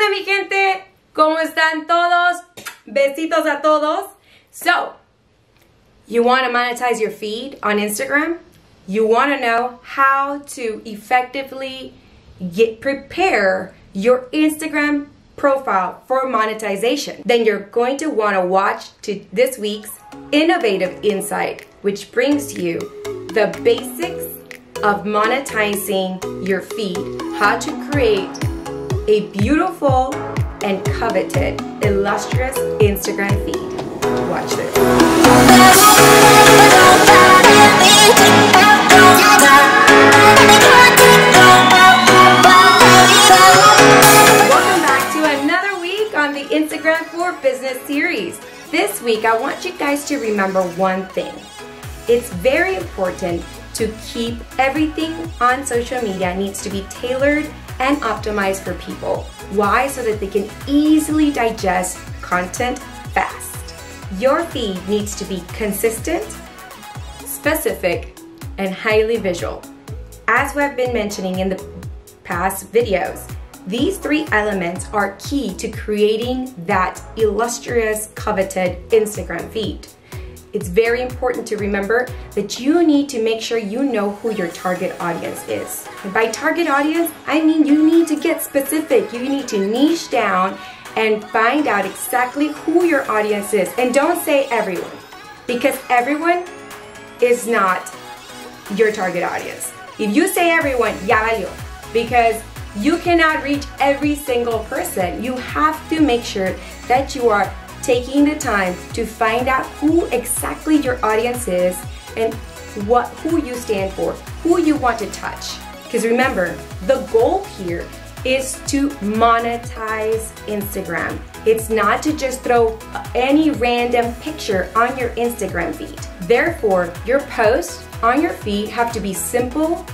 Hola mi gente, ¿cómo están todos? Besitos a todos. So, you want to monetize your feed on Instagram? You want to know how to effectively prepare your Instagram profile for monetization? Then you're going to want to watch this week's innovative insight, which brings you the basics of monetizing your feed, how to create a beautiful and coveted, illustrious Instagram feed. Watch this. Welcome back to another week on the Instagram for Business series. This week, I want you guys to remember one thing. It's very important to keep everything on social media needs to be tailored and optimized for people. Why? So that they can easily digest content fast. Your feed needs to be consistent, specific, and highly visual. As we have been mentioning in the past videos, these three elements are key to creating that illustrious, coveted Instagram feed. It's very important to remember that you need to make sure you know who your target audience is. And by target audience, I mean you need to get specific. You need to niche down and find out exactly who your audience is. And don't say everyone, because everyone is not your target audience. If you say everyone, ya valió, because you cannot reach every single person. You have to make sure that you are taking the time to find out who exactly your audience is and who you stand for, who you want to touch. Because remember, the goal here is to monetize Instagram. It's not to just throw any random picture on your Instagram feed. Therefore, your posts on your feed have to be simple,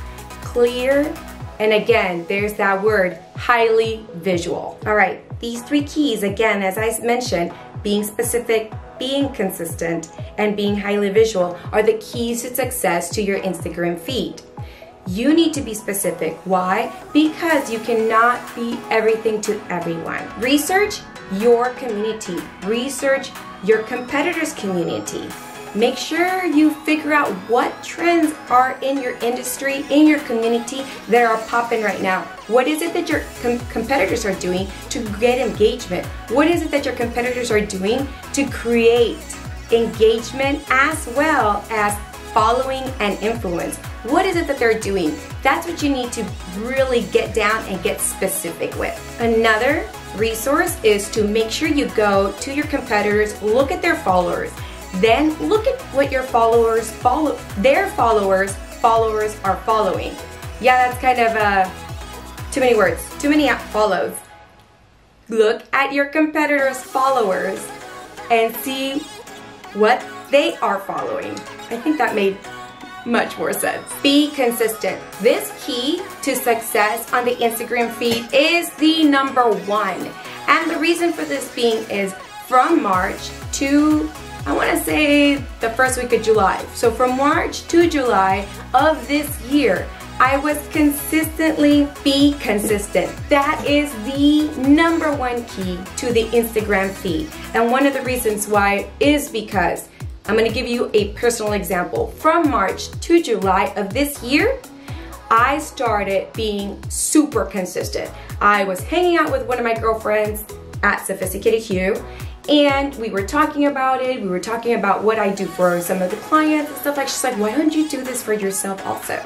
clear, and again, there's that word, highly visual. All right, these three keys, again, as I mentioned, being specific, being consistent, and being highly visual are the keys to success to your Instagram feed. You need to be specific. Why? Because you cannot be everything to everyone. Research your community. Research your competitors' community. Make sure you figure out what trends are in your industry, in your community that are popping right now. What is it that your competitors are doing to get engagement? What is it that your competitors are doing to create engagement as well as following and influence? What is it that they're doing? That's what you need to really get down and get specific with. Another resource is to make sure you go to your competitors, look at their followers. Then look at what your followers their followers are following. Yeah, that's kind of too many words, too many follows. Look at your competitors' followers and see what they are following. I think that made much more sense. Be consistent. This key to success on the Instagram feed is the #1. And the reason for this being is from March to I want to say the first week of July. So from March to July of this year, I was consistently be consistent. That is the #1 key to the Instagram feed. And one of the reasons why is because I'm going to give you a personal example. From March to July of this year, I started being super consistent. I was hanging out with one of my girlfriends at Sophisticated Hue, and we were talking about it. We were talking about what I do for some of the clients and stuff like. She's like, why don't you do this for yourself also?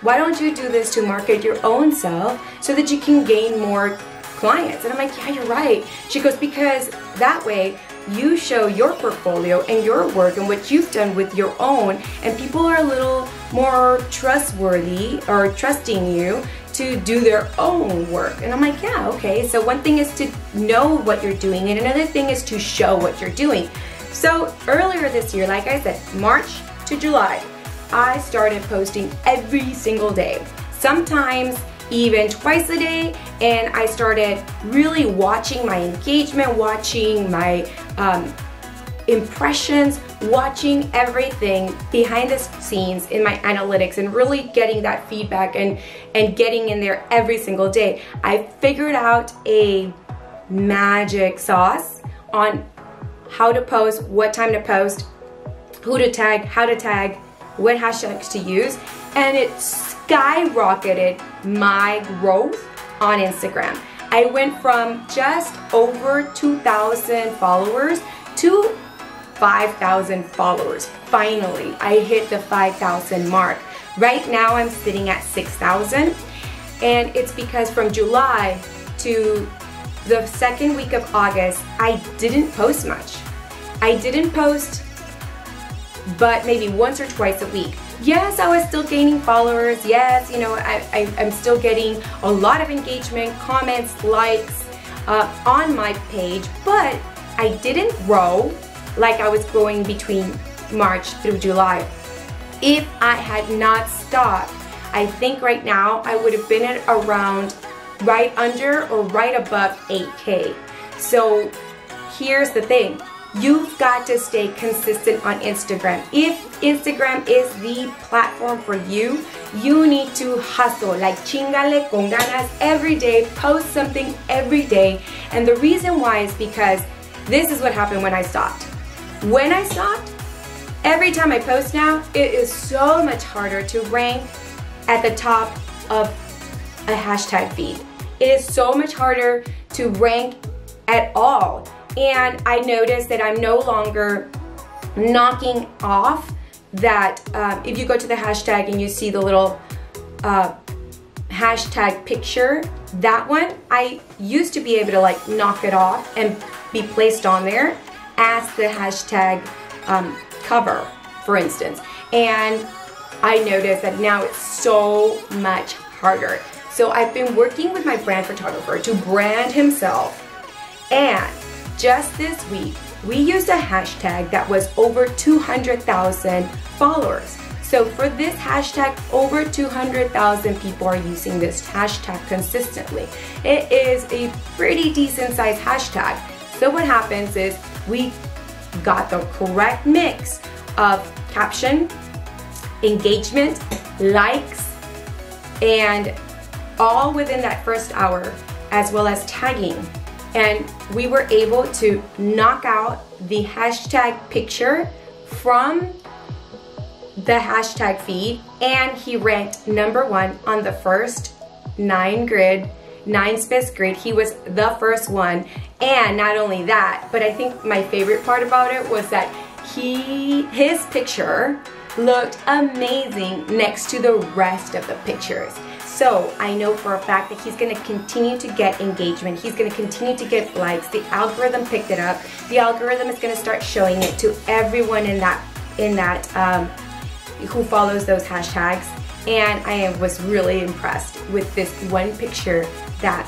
Why don't you do this to market your own self so that you can gain more clients? And I'm like, yeah, you're right. She goes, because that way you show your portfolio and your work and what you've done with your own, and people are a little more trustworthy or trusting you to do their own work. And I'm like, yeah, okay. So one thing is to know what you're doing, and another thing is to show what you're doing. So earlier this year, like I said, March to July, I started posting every single day, sometimes even twice a day, and I started really watching my engagement, watching my impressions, watching everything behind the scenes in my analytics and really getting that feedback and getting in there every single day. I figured out a magic sauce on how to post, what time to post, who to tag, how to tag, what hashtags to use, and it skyrocketed my growth on Instagram. I went from just over 2,000 followers to 5,000 followers. Finally, I hit the 5,000 mark. Right now I'm sitting at 6,000, and it's because from July to the second week of August, I didn't post much. I didn't post but maybe once or twice a week. Yes, I was still gaining followers. Yes, you know, I'm still getting a lot of engagement, comments, likes on my page, but I didn't grow like I was growing between March through July. If I had not stopped, I think right now I would have been at around right under or right above 8K. So here's the thing. You've got to stay consistent on Instagram. If Instagram is the platform for you, you need to hustle, like chingale con ganas every day, post something every day. And the reason why is because this is what happened when I stopped. When I stopped, every time I post now, it is so much harder to rank at the top of a hashtag feed. It is so much harder to rank at all. And I noticed that I'm no longer knocking off that if you go to the hashtag and you see the little hashtag picture, that one, I used to be able to like knock it off and be placed on there as the hashtag cover, for instance. And I noticed that now it's so much harder. So I've been working with my brand photographer to brand himself, and just this week, we used a hashtag that was over 200,000 followers. So for this hashtag, over 200,000 people are using this hashtag consistently. It is a pretty decent sized hashtag. So what happens is we got the correct mix of caption, engagement, likes, and all within that first hour, as well as tagging. And we were able to knock out the hashtag picture from the hashtag feed, and he ranked #1 on the first 9 space grid. He was the first one. And not only that, but I think my favorite part about it was that his picture looked amazing next to the rest of the pictures. So I know for a fact that he's going to continue to get engagement. He's going to continue to get likes. The algorithm picked it up. The algorithm is going to start showing it to everyone in that who follows those hashtags. And I was really impressed with this one picture that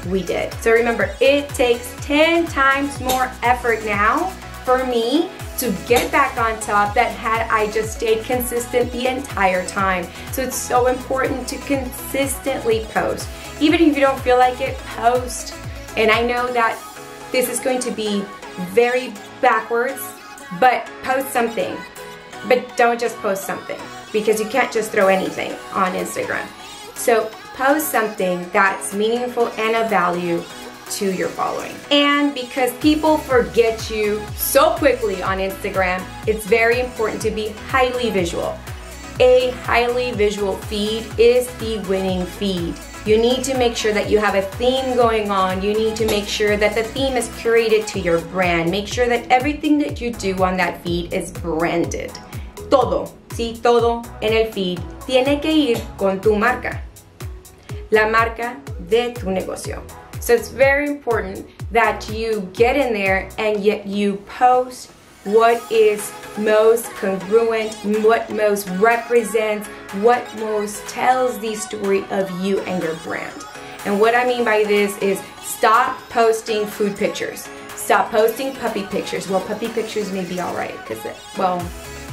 we did. So remember, it takes 10 times more effort now for me to get back on top than had I just stayed consistent the entire time. So it's so important to consistently post. Even if you don't feel like it, post. And I know that this is going to be very backwards, but post something. But don't just post something, because you can't just throw anything on Instagram. So post something that's meaningful and of value to your following. And because people forget you so quickly on Instagram, it's very important to be highly visual. A highly visual feed is the winning feed. You need to make sure that you have a theme going on. You need to make sure that the theme is curated to your brand. Make sure that everything that you do on that feed is branded. Todo, sí, todo en el feed tiene que ir con tu marca. La marca de tu negocio. So it's very important that you get in there and yet you post what is most congruent, what most represents, what most tells the story of you and your brand. And what I mean by this is stop posting food pictures. Stop posting puppy pictures. Well, puppy pictures may be all right because, well,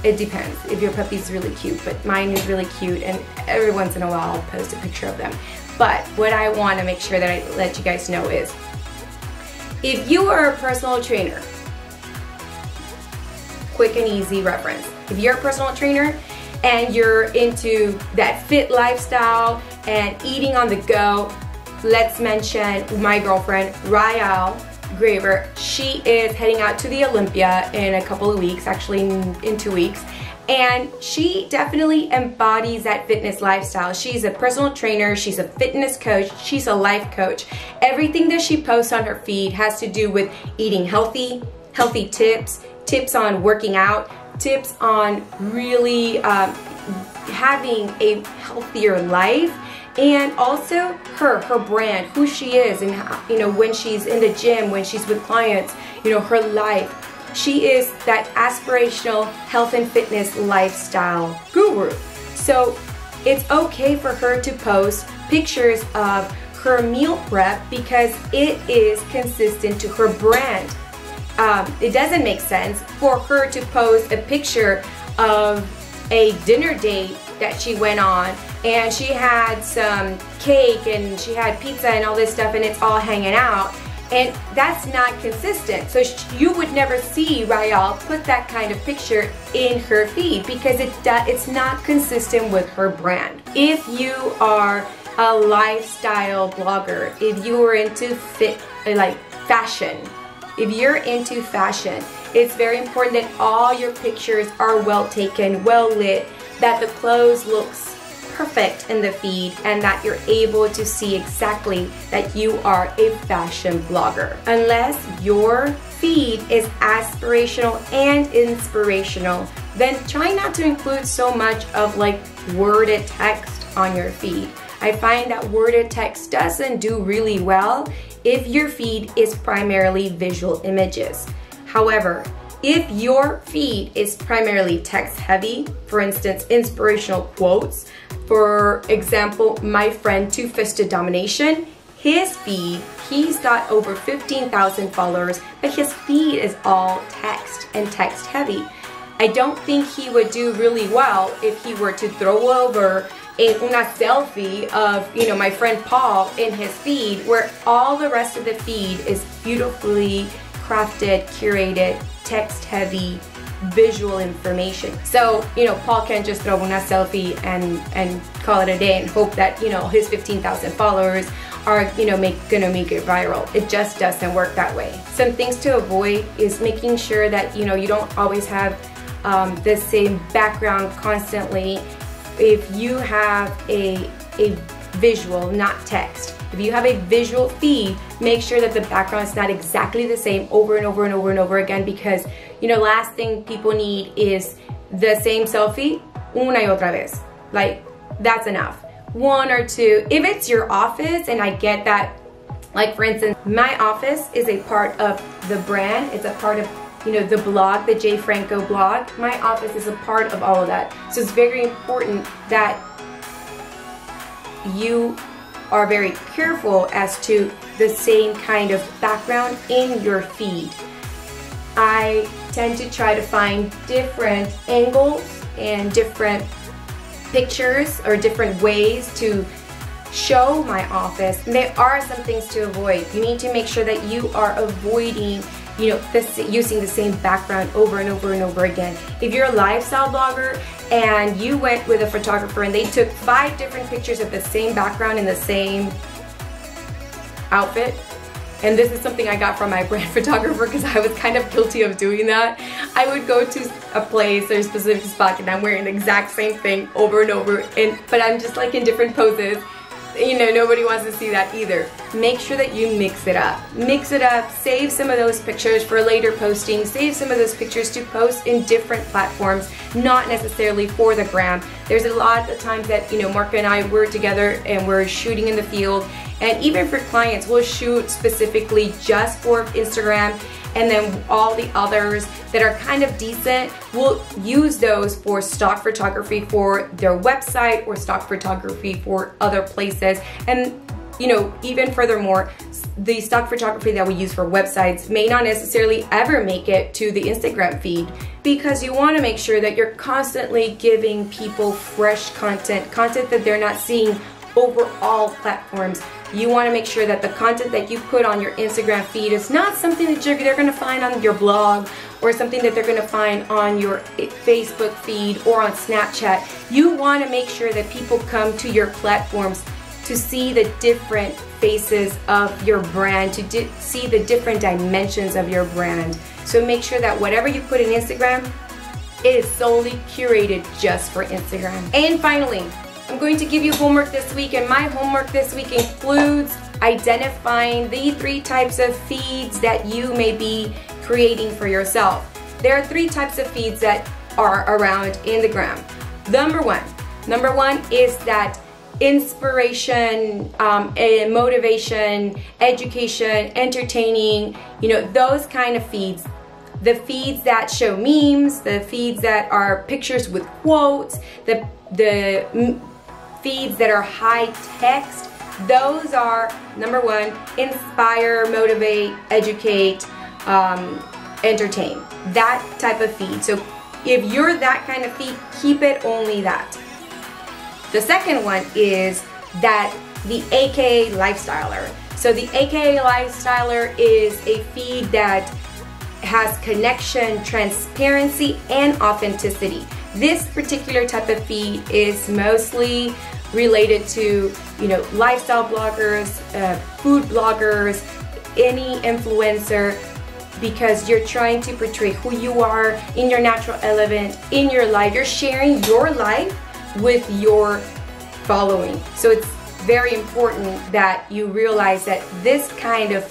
it depends if your puppy's really cute, but mine is really cute, and every once in a while I'll post a picture of them. But what I want to make sure that I let you guys know is, if you are a personal trainer, quick and easy reference. If you're a personal trainer and you're into that fit lifestyle and eating on the go, let's mention my girlfriend, Rael Graver. She is heading out to the Olympia in a couple of weeks, actually in 2 weeks. And she definitely embodies that fitness lifestyle. She's a personal trainer, she's a fitness coach, she's a life coach. Everything that she posts on her feed has to do with eating healthy tips on working out, tips on really having a healthier life, and also her brand, who she is, and how, you know, when she's in the gym, when she's with clients, you know, her life. She is that aspirational health and fitness lifestyle guru. So it's okay for her to post pictures of her meal prep because it is consistent to her brand. It doesn't make sense for her to post a picture of a dinner date that she went on and she had some cake and she had pizza and all this stuff and it's all hanging out, and that's not consistent. So you would never see Rael put that kind of picture in her feed because it's not consistent with her brand. If you are a lifestyle blogger, if you are into fashion, if you're into fashion, it's very important that all your pictures are well taken, well lit, that the clothes looks perfect in the feed, and that you're able to see exactly that you are a fashion blogger. Unless your feed is aspirational and inspirational, then try not to include so much of like worded text on your feed. I find that worded text doesn't do really well if your feed is primarily visual images. However, if your feed is primarily text heavy, for instance, inspirational quotes, for example, my friend Two-Fisted Domination, his feed, he's got over 15,000 followers, but his feed is all text and text heavy. I don't think he would do really well if he were to throw over una selfie of, you know, my friend Paul in his feed, where all the rest of the feed is beautifully crafted, curated, text heavy, visual information. So, you know, Paul can't just throw una selfie and call it a day and hope that, you know, his 15,000 followers are, you know, gonna make it viral. It just doesn't work that way. Some things to avoid is making sure that, you know, you don't always have the same background constantly. If you have a visual, not text, if you have a visual feed, make sure that the background is not exactly the same over and over and over and over again, because, you know, last thing people need is the same selfie una y otra vez. Like, that's enough. One or two. If it's your office, and I get that, like for instance, my office is a part of the brand, it's a part of, you know, the blog, the J. Franco blog. My office is a part of all of that. So it's very important that you are very careful as to the same kind of background in your feed. I tend to try to find different angles and different pictures or different ways to show my office. And there are some things to avoid. You need to make sure that you are avoiding, you know, using the same background over and over and over again. If you're a lifestyle blogger and you went with a photographer and they took 5 different pictures of the same background in the same outfit, and this is something I got from my brand photographer because I was kind of guilty of doing that. I would go to a place or a specific spot and I'm wearing the exact same thing over and over, but I'm just like in different poses. You know, nobody wants to see that either. Make sure that you mix it up. Mix it up, save some of those pictures for later posting, save some of those pictures to post in different platforms, not necessarily for the gram. There's a lot of times that, you know, Mark and I were together and we're shooting in the field, and even for clients, we'll shoot specifically just for Instagram, and then all the others that are kind of decent, we'll use those for stock photography for their website or stock photography for other places. And, you know, even furthermore, the stock photography that we use for websites may not necessarily ever make it to the Instagram feed, because you want to make sure that you're constantly giving people fresh content that they're not seeing over all platforms. You want to make sure that the content that you put on your Instagram feed is not something that they're going to find on your blog or something that they're going to find on your Facebook feed or on Snapchat. You want to make sure that people come to your platforms to see the different faces of your brand, to see the different dimensions of your brand. So make sure that whatever you put in Instagram, it is solely curated just for Instagram. And finally, I'm going to give you homework this week, and my homework this week includes identifying the 3 types of feeds that you may be creating for yourself. There are 3 types of feeds that are around in the gram. Number one is that inspiration, motivation, education, entertaining, those kind of feeds. The feeds that show memes, the feeds that are pictures with quotes, the feeds that are high text, those are, number one, inspire, motivate, educate, entertain. That type of feed. So if you're that kind of feed, keep it only that. The second one is that the AKA Lifestyler. So the AKA Lifestyler is a feed that has connection, transparency, and authenticity. This particular type of feed is mostly related to, lifestyle bloggers, food bloggers, any influencer, because you're trying to portray who you are in your natural element, in your life. You're sharing your life with your following. So it's very important that you realize that this kind of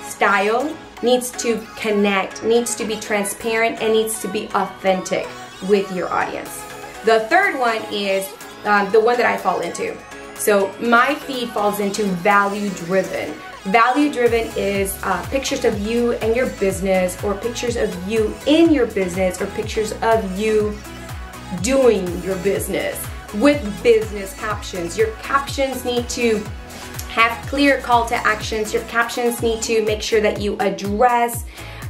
style needs to connect, needs to be transparent, and needs to be authentic with your audience. The third one is the one that I fall into. So my feed falls into value-driven. Value-driven is pictures of you and your business, or pictures of you in your business, or pictures of you doing your business with business captions. Your captions need to have clear call to actions. Your captions need to make sure that you address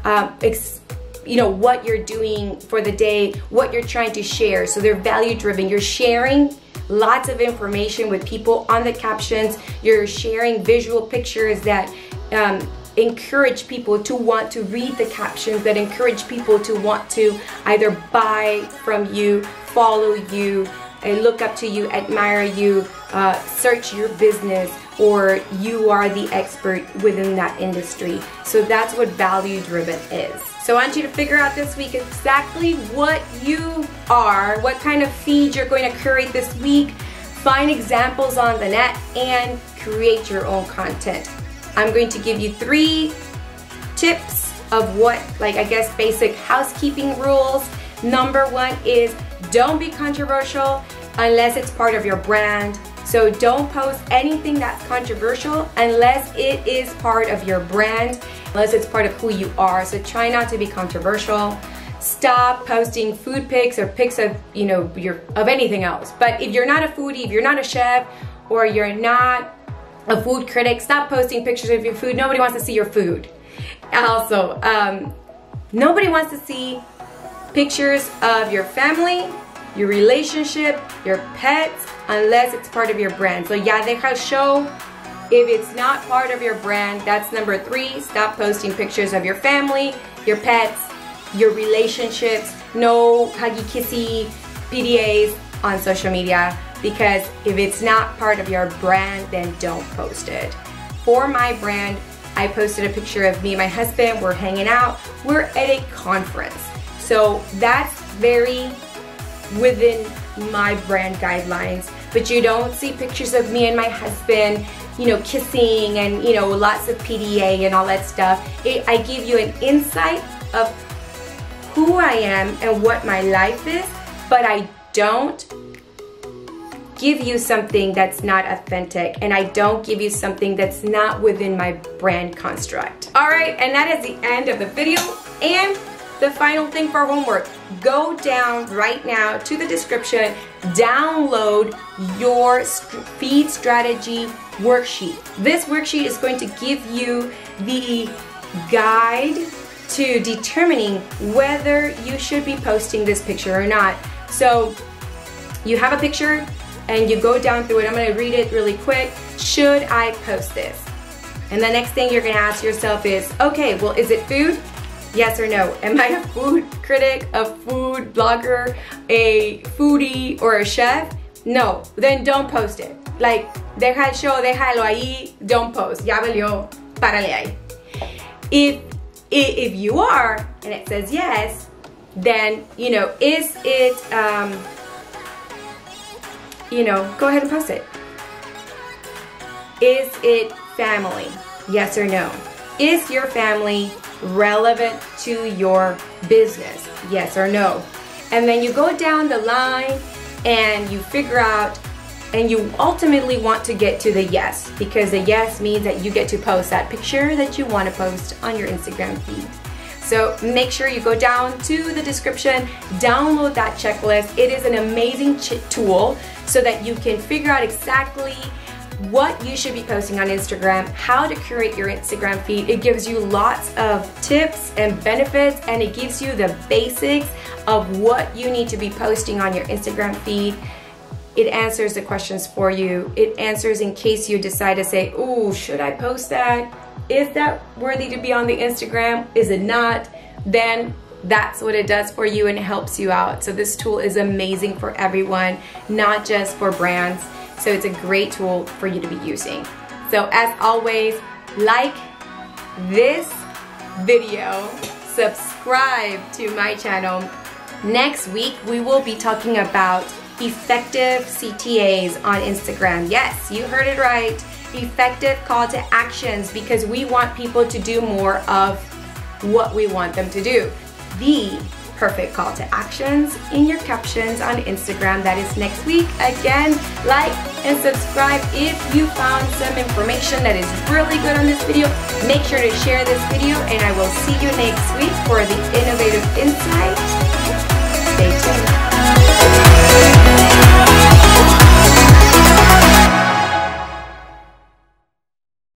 what you're doing for the day, what you're trying to share. So they're value driven. You're sharing lots of information with people on the captions. You're sharing visual pictures that encourage people to want to read the captions, that encourage people to want to either buy from you, follow you, and look up to you, admire you, search your business, or you are the expert within that industry. So that's what value driven is. So I want you to figure out this week exactly what you are, what kind of feed you're going to curate this week, find examples on the net, and create your own content. I'm going to give you 3 tips of basic housekeeping rules. Number 1 is don't be controversial unless it's part of your brand. So don't post anything that's controversial unless it is part of your brand, unless it's part of who you are. So try not to be controversial. Stop posting food pics or pics of, of anything else. But if you're not a foodie, if you're not a chef, or you're not a food critic, stop posting pictures of your food. Nobody wants to see your food. Also, nobody wants to see pictures of your family, your relationship, your pets, unless it's part of your brand. So ya deja show. If it's not part of your brand, that's number 3. Stop posting pictures of your family, your pets, your relationships. No huggy kissy PDAs on social media, because if it's not part of your brand, then don't post it. For my brand, I posted a picture of me and my husband. We're hanging out. We're at a conference. So that's very within my brand guidelines. But you don't see pictures of me and my husband, kissing and, lots of PDA and all that stuff. I give you an insight of who I am and what my life is, but I don't give you something that's not authentic, and I don't give you something that's not within my brand construct. All right, and that is the end of the video. And the final thing for homework, go down right now to the description, download your feed strategy worksheet. This worksheet is going to give you the guide to determining whether you should be posting this picture or not. So you have a picture and you go down through it. I'm going to read it really quick. Should I post this? And the next thing you're going to ask yourself is, okay, well, is it food? Yes or no? Am I a food critic, a food blogger, a foodie, or a chef? no, then don't post it. Like, deja el show, déjalo ahí, don't post. Ya valió, párale ahí. If you are, and it says yes, then, you know, is it, you know, go ahead and post it. Is it family? Yes or no? Is your family relevant to your business? Yes or no? And then you go down the line and you figure out, and you ultimately want to get to the yes, because the yes means that you get to post that picture that you want to post on your Instagram feed. So make sure you go down to the description, download that checklist. It is an amazing tool so that you can figure out exactly what you should be posting on Instagram, how to curate your Instagram feed. It gives you lots of tips and benefits, and it gives you the basics of what you need to be posting on your Instagram feed. It answers the questions for you. It answers in case you decide to say, ooh, should I post that? Is that worthy to be on the Instagram? Is it not? Then that's what it does for you, and it helps you out. So this tool is amazing for everyone, not just for brands. So it's a great tool for you to be using. So as always, like this video, subscribe to my channel. Next week, we will be talking about effective CTAs on Instagram. Yes, you heard it right. Effective call to actions, because we want people to do more of what we want them to do. The perfect call to actions in your captions on Instagram. That is next week. Again, like and subscribe if you found some information that is really good on this video. Make sure to share this video, and I will see you next week for the innovative insight